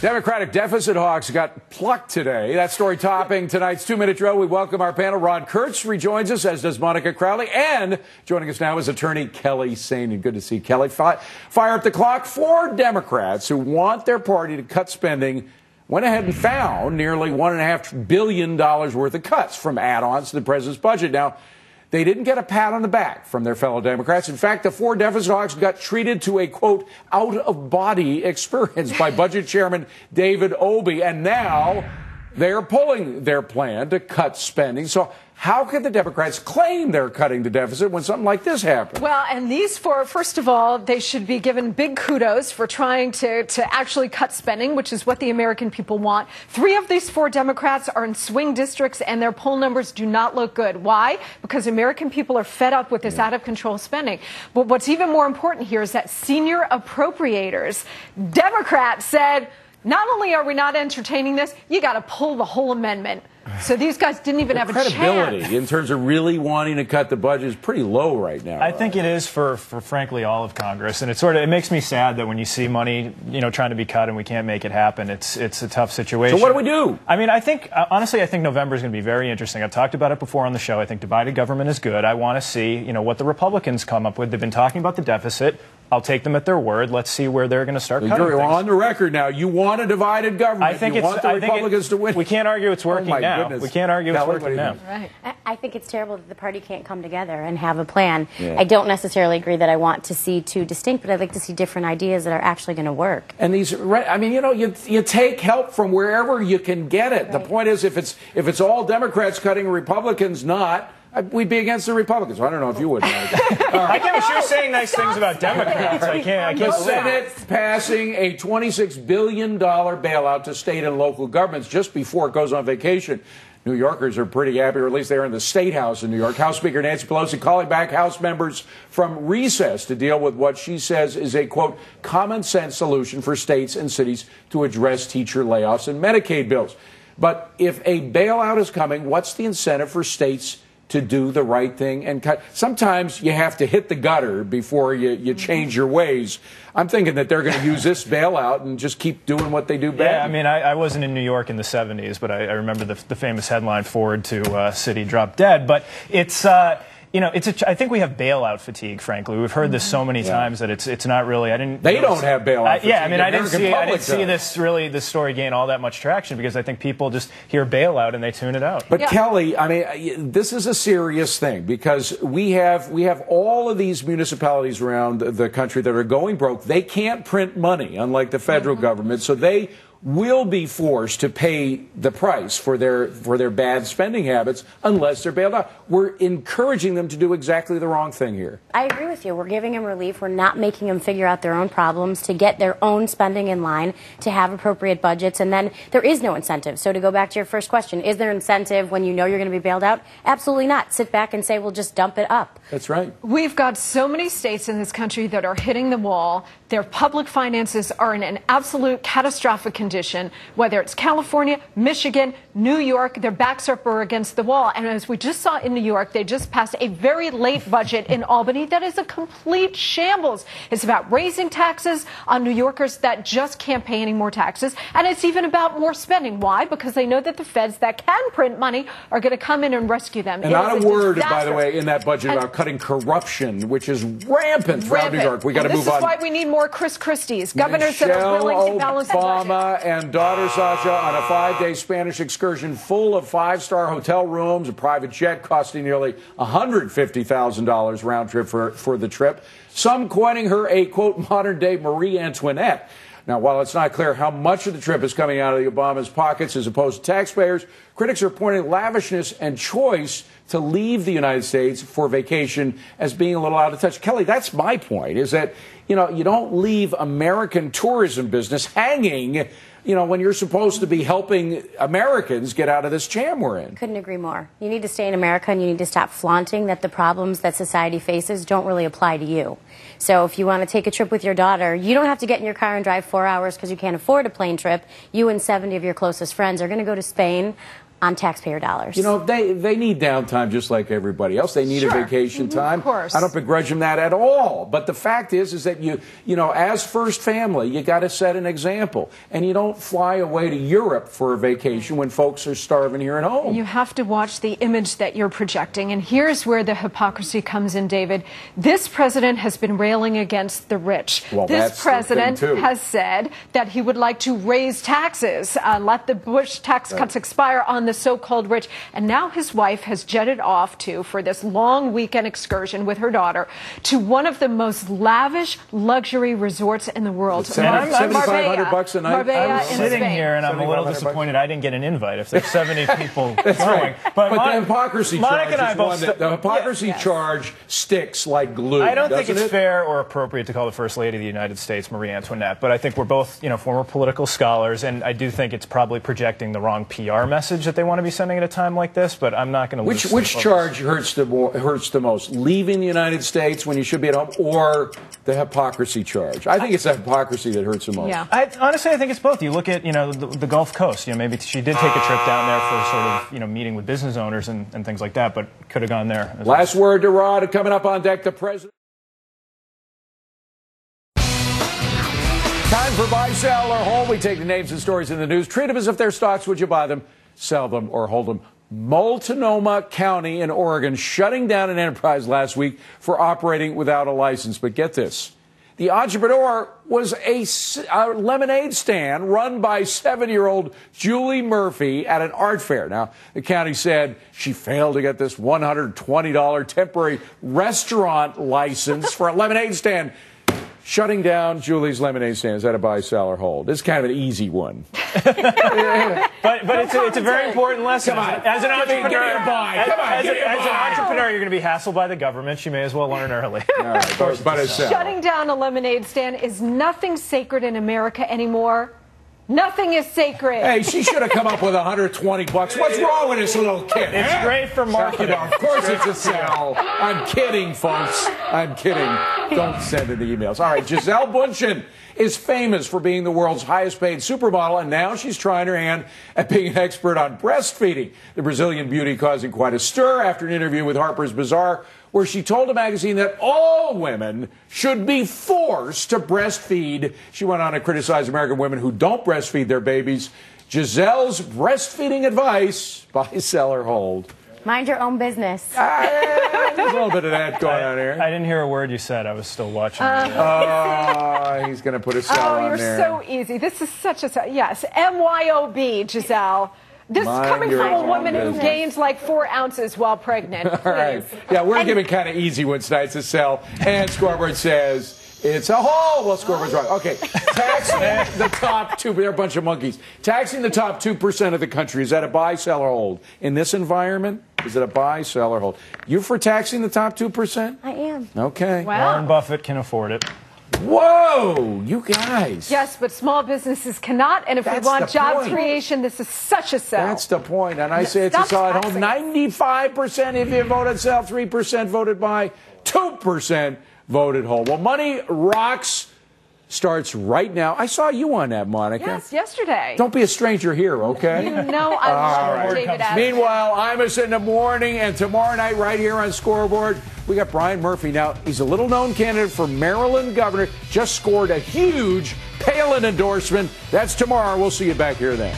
Democratic deficit hawks got plucked today. That story topping tonight's 2-minute drill. We welcome our panel. Ron Kurtz rejoins us, as does Monica Crowley. And joining us now is attorney Kelly Saindon. Good to see Kelly. Fire up the clock. 4 Democrats who want their party to cut spending went ahead and found nearly $1.5 billion worth of cuts from add-ons to the president's budget. Now, they didn't get a pat on the back from their fellow Democrats. In fact, the 4 deficit hawks got treated to a, quote, out-of-body experience by Budget Chairman David Obey. And now they're pulling their plan to cut spending. So how can the Democrats claim they're cutting the deficit when something like this happens? Well, and these 4, first of all, they should be given big kudos for trying to actually cut spending, which is what the American people want. 3 of these 4 Democrats are in swing districts, and their poll numbers do not look good. Why? Because American people are fed up with this out-of-control spending. But what's even more important here is that senior appropriators, Democrats, said, not only are we not entertaining this, you got to pull the whole amendment. So these guys didn't even have a chance. Credibility in terms of really wanting to cut the budget is pretty low right now. I think it is for frankly all of Congress, and it makes me sad that when you see money, trying to be cut and we can't make it happen, it's a tough situation. So what do we do? I mean, honestly, I think November is going to be very interesting. I've talked about it before on the show. I think divided government is good. I want to see, what the Republicans come up with. They've been talking about the deficit. I'll take them at their word. Let's see where they're going to start cutting You're things. on the record now. You want a divided government. I think you want the Republicans to win. We can't argue it's working now. Goodness. We can't argue it's working now. Right. I think it's terrible that the party can't come together and have a plan. Yeah. I don't necessarily agree that I want to see 2 distinct, but I'd like to see different ideas that are actually going to work. And these, I mean, you take help from wherever you can get it. Right. The point is, if it's all Democrats cutting, Republicans not, we'd be against the Republicans. I don't know if you would. I can't. You're saying nice things about Democrats. I can't. The Senate passing a $26 billion bailout to state and local governments just before it goes on vacation. New Yorkers are pretty happy, or at least they're in the State House in New York. House Speaker Nancy Pelosi calling back House members from recess to deal with what she says is a, quote, common sense solution for states and cities to address teacher layoffs and Medicaid bills. But if a bailout is coming, what's the incentive for states to do the right thing and cut? Sometimes you have to hit the gutter before you change your ways. I'm thinking that they're going to use this bailout and just keep doing what they do best. Yeah, I mean, I wasn't in New York in the 70s, but I remember the famous headline, Ford to City Drop Dead. But it's... I think we have bailout fatigue, frankly. We've heard this so many times that it's not really. They don't have bailout fatigue. Yeah, I mean, I didn't see this story gain all that much traction because I think people just hear bailout and they tune it out. But Kelly, I mean, this is a serious thing because we have all of these municipalities around the country that are going broke. They can't print money, unlike the federal government, so they will be forced to pay the price for their bad spending habits unless they're bailed out. We're encouraging them to do exactly the wrong thing here. I agree with you. We're giving them relief. We're not making them figure out their own problems, to get their own spending in line, to have appropriate budgets, and then there is no incentive. So to go back to your first question, is there incentive when you know you're going to be bailed out? Absolutely not. Sit back and say, we'll just dump it up. That's right. We've got so many states in this country that are hitting the wall. Their public finances are in an absolute catastrophic condition, whether it's California, Michigan, New York, their backs are against the wall. And as we just saw in New York, they just passed a very late budget in Albany that is a complete shambles. It's about raising taxes on New Yorkers that just can't pay any more taxes. And it's even about more spending. Why? Because they know that the feds that can print money are going to come in and rescue them. And not a word, by the way, in that budget about cutting corruption, which is rampant throughout New York. We got to move on. This is why we need more Chris Christie's, governors that are willing to balance the budget. Obama and daughter Sasha on a 5-day Spanish excursion full of 5-star hotel rooms, a private jet costing nearly $150,000 round trip for the trip. Some coining her a, quote, modern-day Marie Antoinette. Now, while it's not clear how much of the trip is coming out of the Obama's pockets as opposed to taxpayers, critics are pointing lavishness and choice to leave the United States for vacation as being a little out of touch. Kelly, that's my point, is that, you don't leave American tourism business hanging, when you're supposed to be helping Americans get out of this jam we're in. Couldn't agree more. You need to stay in America, and you need to stop flaunting that the problems that society faces don't really apply to you. So if you want to take a trip with your daughter, you don't have to get in your car and drive 4 hours because you can't afford a plane trip. You and 70 of your closest friends are going to go to Spain on taxpayer dollars. You know, they need downtime just like everybody else. They need a vacation time. Of course. I don't begrudge them that at all. But the fact is that you know, as first family, you got to set an example. And you don't fly away to Europe for a vacation when folks are starving here at home. You have to watch the image that you're projecting. And here's where the hypocrisy comes in, David. This president has been railing against the rich. Well, this president has said that he would like to raise taxes, let the Bush tax cuts expire on the so-called rich. And now his wife has jetted off for this long weekend excursion with her daughter to one of the most lavish luxury resorts in the world. $7,500 a night. I'm sitting here and I'm a little disappointed I didn't get an invite if there's 70 people going. Right. But the hypocrisy charge sticks like glue. I don't think it's fair or appropriate to call the First Lady of the United States Marie Antoinette, but I think we're both, former political scholars, and I do think it's probably projecting the wrong PR message that they want to be sending at a time like this. But I'm not going to lose. Which charge hurts the most? Leaving the United States when you should be at home, or the hypocrisy charge? I think it's the hypocrisy that hurts the most. Yeah. Honestly, I think it's both. You look at the Gulf Coast. Maybe she did take a trip down there for sort of meeting with business owners and things like that, but could have gone there. Last word to Rod. Coming up on deck, the president. Time for buy, sell, or hold. We take the names and stories in the news, treat them as if they're stocks. Would you buy them, sell them, or hold them? Multnomah County in Oregon shutting down an enterprise last week for operating without a license. But get this. The entrepreneur was a lemonade stand run by 7-year-old Julie Murphy at an art fair. Now, the county said she failed to get this $120 temporary restaurant license for a lemonade stand. Shutting down Julie's lemonade stand. Is that a buy, sell, or hold? It's kind of an easy one. But it's a very important lesson. Come on. As an entrepreneur, as an entrepreneur, you're going to be hassled by the government. You may as well learn early. All right, but a sell. Shutting down a lemonade stand is nothing sacred in America anymore. Nothing is sacred. Hey, she should have come up with $120. What's wrong with this little kid? It's great for marketing. Of course it's a sell. I'm kidding, folks. I'm kidding. Don't send in the emails. All right, Gisele Bündchen is famous for being the world's highest paid supermodel, and now she's trying her hand at being an expert on breastfeeding. The Brazilian beauty causing quite a stir after an interview with Harper's Bazaar, where she told a magazine that all women should be forced to breastfeed. She went on to criticize American women who don't breastfeed their babies. Gisele's breastfeeding advice: buy, sell, or hold. Mind your own business. There's a little bit of that going on here. I didn't hear a word you said. I was still watching. He's going to put a sell on there. Oh, you're so easy. This is such a sell. Yes, MYOB, Gisele. This is coming from a woman who gains like 4 ounces while pregnant. Please. All right. Yeah, we're giving kind of easy ones tonight. It's a sell. And Scoreboard says it's a hold. Well, Scoreboard's wrong. Okay. Taxing the top 2%. They're a bunch of monkeys. Taxing the top 2% of the country. Is that a buy, sell, or hold? In this environment, is it a buy, sell, or hold? You for taxing the top 2%? I am. Okay. Wow. Warren Buffett can afford it. Whoa, you guys. Yes, but small businesses cannot. And if we want job creation, this is such a sell. That's the point. And I say it's a sell at home. 95% if you voted sell, 3% voted buy, 2% voted hold. Well, Money Rocks starts right now. I saw you on that, Monica. Yes, yesterday. Don't be a stranger here, okay? You know I love David Adams. Meanwhile, Imus in the morning, and tomorrow night right here on Scoreboard, we got Brian Murphy. Now, he's a little-known candidate for Maryland governor. Just scored a huge Palin endorsement. That's tomorrow. We'll see you back here then.